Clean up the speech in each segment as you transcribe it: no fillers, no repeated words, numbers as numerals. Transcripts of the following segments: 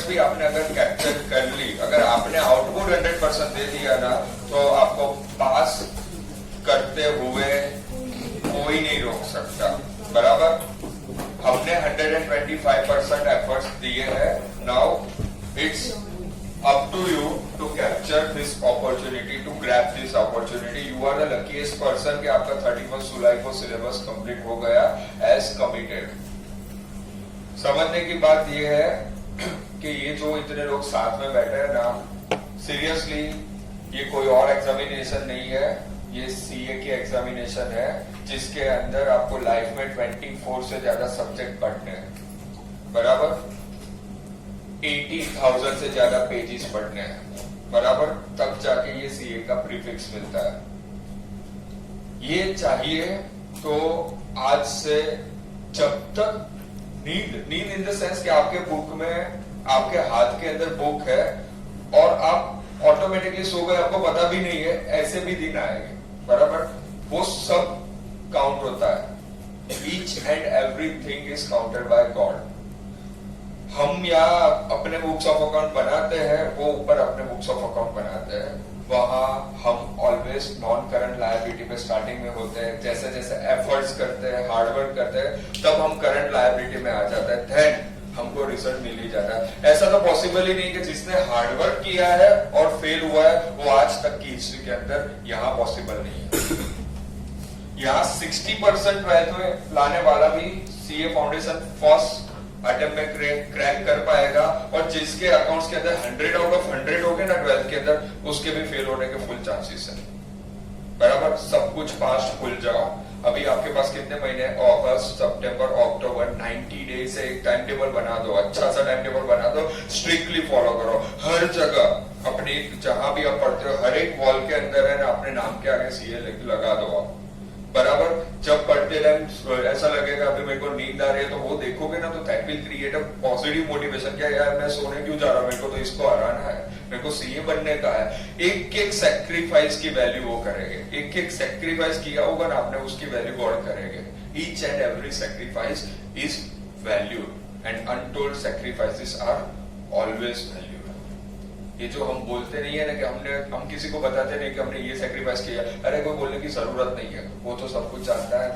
Efforts भी आपने अगर कैप्चर कर ली, अगर आपने आउटपुट 100% दे दिया ना, तो आपको पास करते हुए कोई नहीं रोक सकता। बराबर, हमने 125% एफर्ट्स दिए हैं। Now it's up to you to capture this opportunity, to grab this opportunity. You are the luckiest person कि आपका 31 जुलाई को सिलेबस कंप्लीट हो गया as committed। समझने की बात ये है कि ये जो इतने लोग साथ में बैठे हैं ना, सीरियसली ये कोई और एग्जामिनेशन नहीं है, ये सीए की एग्जामिनेशन है, जिसके अंदर आपको लाइफ में 24 से ज्यादा सब्जेक्ट पढ़ने हैं। बराबर, 80,000 से ज्यादा पेजेस पढ़ने हैं। बराबर, तब जाके ये सीए का प्रीफिक्स मिलता है। ये चाहिए तो आज से, जब तक नींद इन द सेंस कि आपके बुक में, आपके हाथ के अंदर बुक है और आप ऑटोमेटिकली सो गए, आपको पता भी नहीं है, ऐसे भी दिन आएंगे। बराबर, वो सब काउंट होता है। Each and everything is counted by God. हम या अपने बुक्स ऑफ अकाउंट बनाते हैं, वो ऊपर अपने बुक्स ऑफ अकाउंट बनाते हैं। वहां हम ऑलवेज नॉन करंट लायबिलिटी पे स्टार्टिंग में होते हैं। जैसे जैसे एफर्ट्स करते हैं, हार्डवर्क करते हैं, तब हम करंट लायबिलिटी में आ जाते हैं, देन हमको रिजल्ट मिल ही जाता है। ऐसा तो पॉसिबल ही नहीं कि जिसने हार्डवर्क किया है और फेल हुआ है, वो आज तक की हिस्ट्री के अंदर यहाँ पॉसिबल नहीं है। यहाँ 60% ट्वेल्थ में लाने वाला भी सीए फाउंडेशन फर्स्ट अटेम्प्ट में क्रैक कर पाएगा, और जिसके अकाउंट्स के अंदर 100 आउट ऑफ 100 हो गए ना ट्वेल्थ के अंदर, उसके भी फेल होने के फुल चांसेस है। बराबर, सब कुछ पास भूल जाओ। अभी आपके पास कितने महीने, अगस्त, सितंबर, अक्टूबर, 90 डेज से एक टाइम टेबल बना दो, अच्छा सा टाइम टेबल बना दो, स्ट्रिक्टली फॉलो करो। हर जगह अपनी, जहां भी आप पढ़ते हो, हर एक वॉल के अंदर है ना, अपने नाम के आगे सीए लगा दो आप। बराबर, जब पढ़ते टाइम ऐसा लगेगा अभी मेरे को नींद आ रही है, तो वो देखोगे ना, तो that will create a positive motivation. क्या यार, मैं सोने क्यों जा रहा हूँ, मेरे को तो इसको हराना है, मेरे को सीए बनने का है। एक एक सेक्रीफाइस की वैल्यू वो करेंगे, एक एक सेक्रीफाइस किया होगा ना आपने, उसकी वैल्यू गॉड करेंगे। Each and every sacrifice is value and untold sacrifices are always value. ये जो हम बोलते नहीं है ना कि हम किसी को बताते नहीं कि हमने ये सेक्रीफाइस किया, अरे कोई बोलने की जरूरत नहीं है, वो तो सब कुछ जानता है।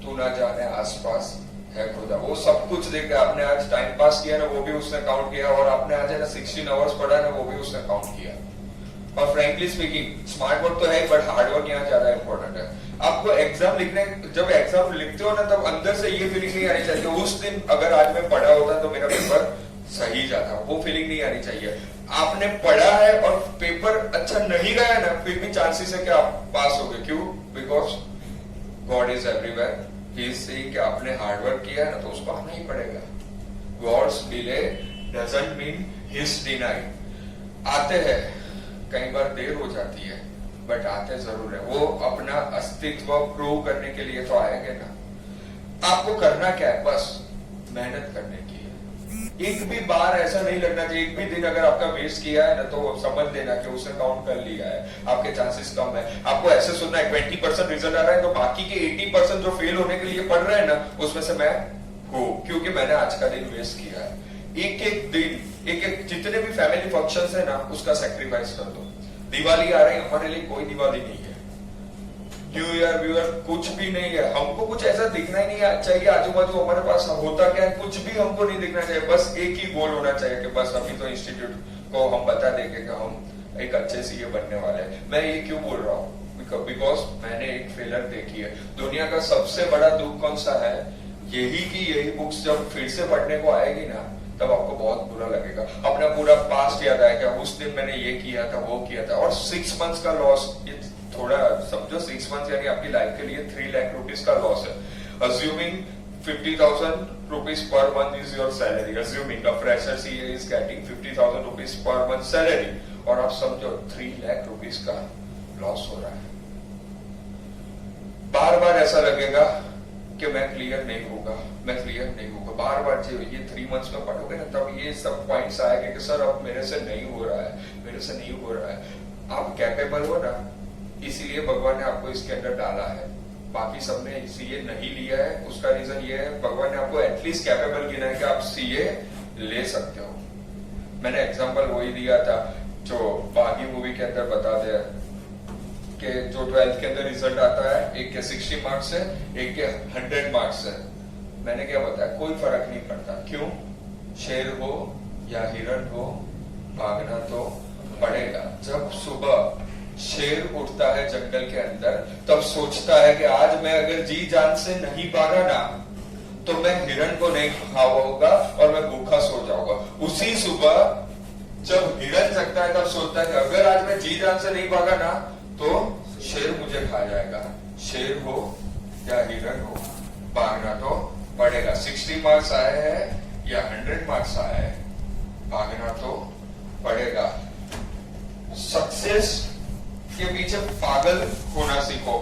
तू ना जाने आसपास है खुदा, वो सब कुछ देख। आपने आज टाइम पास किया ना, वो भी उसने काउंट किया, और आपने आज ना 16 आवर्स पढ़ा ना, वो भी उसने काउंट किया। और फ्रेंकली स्पीकिंग, स्मार्ट वर्क तो है, बट हार्ड वर्क यहाँ ज्यादा इंपॉर्टेंट है। आपको एग्जाम लिखने, जब एग्जाम लिखते हो ना, तब अंदर से ये फीलिंग नहीं आनी चाहिए उस दिन अगर आज मैं पढ़ा होता तो मेरा पेपर सही जाता, वो फीलिंग नहीं आनी चाहिए। आपने पढ़ा है और पेपर अच्छा नहीं गया ना, फिर भी चांसेस है कि आप पास हो गए। क्यों? Because God is everywhere. He is saying कि आपने हार्डवर्क किया है ना, तो उसको आना ही पड़ेगा। God's delay doesn't mean his denied. आते हैं, कई बार देर हो जाती है, बट आते जरूर है। वो अपना अस्तित्व प्रूव करने के लिए तो आएंगे ना। आपको करना क्या है? बस मेहनत करने की है। एक भी बार ऐसा नहीं लगना चाहिए, एक भी दिन अगर आपका वेस्ट किया है ना, तो समझ लेना कि उसने काउंट कर लिया है, आपके चांसेस कम है। आपको ऐसे सुनना है 20% रिजल्ट आ रहा है, तो बाकी के 80% जो फेल होने के लिए पढ़ रहे हैं ना, उसमें से मैं हूं, क्योंकि मैंने आज का दिन वेस्ट किया है। एक एक दिन, एक एक जितने भी फैमिली फंक्शंस है ना, उसका सेक्रीफाइस कर दो। दिवाली आ रही है, हमारे लिए कोई दिवाली नहीं है। न्यू ईयर व्यू ईयर कुछ भी नहीं है। हमको कुछ ऐसा दिखना ही नहीं चाहिए आजू बाजू हमारे पास होता क्या है, कुछ भी हमको नहीं दिखना चाहिए। बस एक ही गोल होना चाहिए कि बस अभी तो इंस्टीट्यूट को हम बता देंगे कि हम एक अच्छे सीए बनने वाले हैं। मैं ये क्यों बोल रहा हूँ? बिकॉज मैंने एक फेलर देखी है। दुनिया का सबसे बड़ा दुख कौन सा है? यही कि यही बुक्स जब फिर से पढ़ने को आएगी ना, तब आपको बहुत बुरा लगेगा। अपना पूरा पास्ट याद आएगा, उस दिन मैंने ये किया था, वो किया था। और 6 मंथ्स का लॉस, थोड़ा समझो, 6 मंथ्स यानी आपकी लाइफ के लिए 3 लाख रुपीज का लॉस है। Assuming 50,000 rupees per month is your salary, assuming a fresher CA is getting 50,000 rupees per month salary, और आप समझो 3 लाख रुपीज का लॉस हो रहा है। बार बार ऐसा लगेगा कि मैं क्लियर नहीं होगा, मैं क्लियर नहीं होगा। बार बार ये 3 मंथ्स में पढ़ोगे ना, तब ये सब पॉइंट्स आएंगे कि सर अब मेरे से नहीं हो रहा है, मेरे से नहीं हो रहा है। आप कैपेबल हो ना, इसीलिए भगवान ने आपको इसके अंदर डाला है। बाकी सबने सीए नहीं लिया है, उसका रीजन ये है भगवान ने आपको एटलीस्ट कैपेबल गिना है कि आप सीए ले सकते हो। मैंने एग्जांपल वही दिया था जो बागी मूवी के अंदर बताते हैं कि जो 12th के अंदर रिजल्ट आता है, एक के 60 मार्क्स है, एक के 100 मार्क्स है। मैंने क्या बताया, कोई फर्क नहीं पड़ता। क्यों? शेर हो या हिरण हो, भागना तो पड़ेगा। जब सुबह शेर उठता है जंगल के अंदर, तब सोचता है कि आज मैं अगर जी जान से नहीं भागा ना, तो मैं हिरण को नहीं खाऊंगा और मैं भूखा सो जाऊंगा। उसी सुबह जब हिरण जगता है, तब सोचता है कि अगर आज मैं जी जान से नहीं भागा ना, तो शेर मुझे खा जाएगा। शेर हो या हिरण हो, भागना तो पड़ेगा। 60 मार्क्स आए हैं या 100 मार्क्स आए हैं, भागना तो पड़ेगा। सक्सेस के पीछे पागल होना सीखो।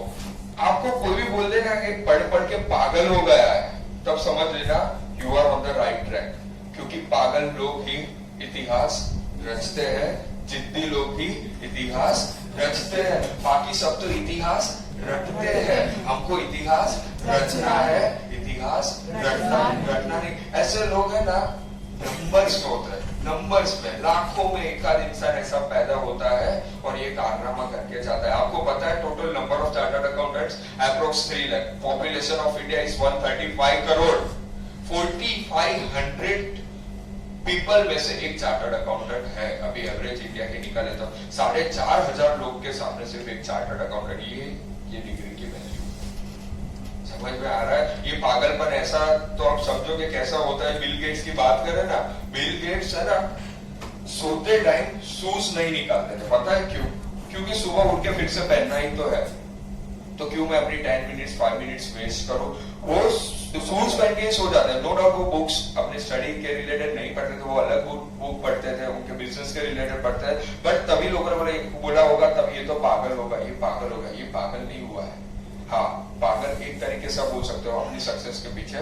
आपको कोई भी बोल देना कि पढ़ पढ़ के पागल हो गया है, तब समझ लेना you are on the right track. क्योंकि पागल लोग ही इतिहास रचते हैं, जिद्दी लोग ही इतिहास रचते हैं। बाकी सब तो इतिहास रटते हैं। हमको इतिहास रचना है, इतिहास रटना नहीं। ऐसे लोग है ना, नंबर्स होते हैं, नंबर्स में लाखों में एक आध इंसान ऐसा पैदा होता है और ये कारनामा करके जाता है। आपको पता है total number of chartered accountants approx 3 lakh. Population of India is 135 crore. 4500 people में से एक चार्टर्ड अकाउंटेंट है। अभी एवरेज इंडिया के निकाले तो 4500 लोग के सामने सिर्फ एक चार्टर्ड अकाउंटेंट। ये डिग्री की वैल्यू समझ में आ रहा है? ये पागलपन ऐसा तो आप समझोगे कैसा होता है। बिल गेट्स की बात करें ना, बिल गेट्स है ना, सोते टाइम शूज नहीं निकालते थे। पता है क्यों? क्योंकि सुबह उठ के फिर से पहनना ही तो है, तो क्यों मैं अपनी 10 मिनट्स 5 मिनट्स वेस्ट करूं। वो शूज पहन के ही सो जाते हैं। नो डाउट वो बुक्स अपने स्टडी के रिलेटेड नहीं पढ़ते थे, वो अलग बुक पढ़ते थे, उनके बिजनेस के रिलेटेड पढ़ते थे। बट तभी लोगों ने बोला होगा तब ये तो पागल होगा, ये पागल होगा। ये पागल नहीं हुआ है। हाँ, पागल एक तरीके से बोल सकते हो अपनी सक्सेस के पीछे